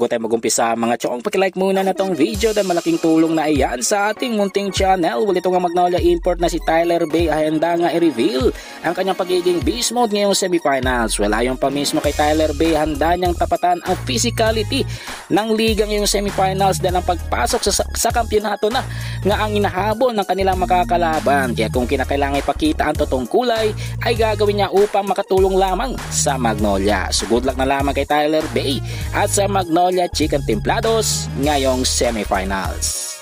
bago tayo mag-umpisa mga chong, pakilike muna na tong video dahil malaking tulong na iyan sa ating munting channel. Well, ito nga Magnolia import na si Tyler Bey ay handa nga i-reveal ang kanyang pagiging beast mode ngayong semifinals. Well, ayon pa mismo kay Tyler Bey, handa niyang tapatan ang physicality ng liga ngayong semifinals dahil ang pagpasok sa kampyonato na nga ang inahabol ng kanilang makakalaban. Kaya kung kinakailangan ipakita ang totoong kulay ay gagawin niya upang makatulong lamang sa Magnolia. So good luck na lamang kay Tyler Bey at sa Magnolia Chicken Templados ngayong semifinals.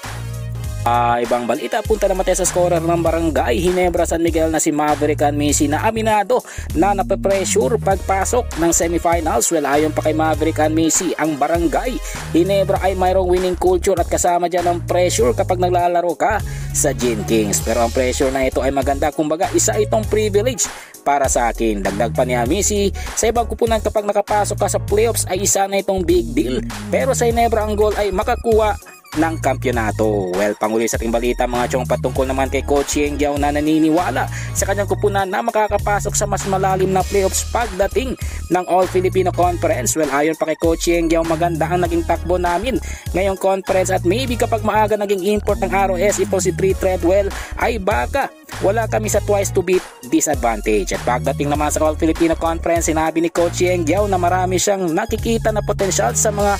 Ibang balita, punta naman tayo sa scorer ng Barangay Ginebra San Miguel na si Maverick Anmisi na aminado na nape-pressure pagpasok ng semifinals. Well, ayon pa kay Maverick Anmisi, ang Barangay Ginebra ay mayroong winning culture at kasama dyan ang pressure kapag naglalaro ka sa Gin Kings. Pero ang pressure na ito ay maganda, kumbaga isa itong privilege para sa akin. Dagdag pa ni Anmisi, sa ibang kupunan kapag nakapasok ka sa playoffs ay isa na itong big deal. Pero sa Ginebra ang goal ay makakuha ng kampyonato. Well, panguli sa ating balita mga chong, patungkol naman kay Coach Yeng Guiao na naniniwala sa kanyang kupunan na makakapasok sa mas malalim na playoffs pagdating ng All Filipino Conference. Well, ayon pa kay Coach Yeng Guiao, maganda ang naging takbo namin ngayong conference at maybe kapag maaga naging import ng ROS ito si Tree Treadwell ay baka wala kami sa twice to beat disadvantage. At pagdating naman sa All Filipino Conference, sinabi ni Coach Yeng Guiao na marami siyang nakikita na potensyal sa mga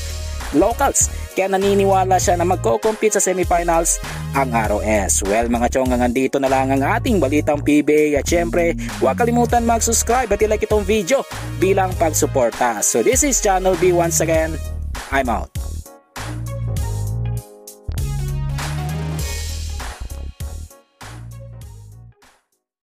locals, kaya naniniwala siya na magko-compete sa semifinals ang ROS. Well mga chong, nandito na lang ang ating balitang PBA at syempre huwag kalimutan mag-subscribe at i-like itong video bilang pagsuporta. So this is Channel B once again, I'm out.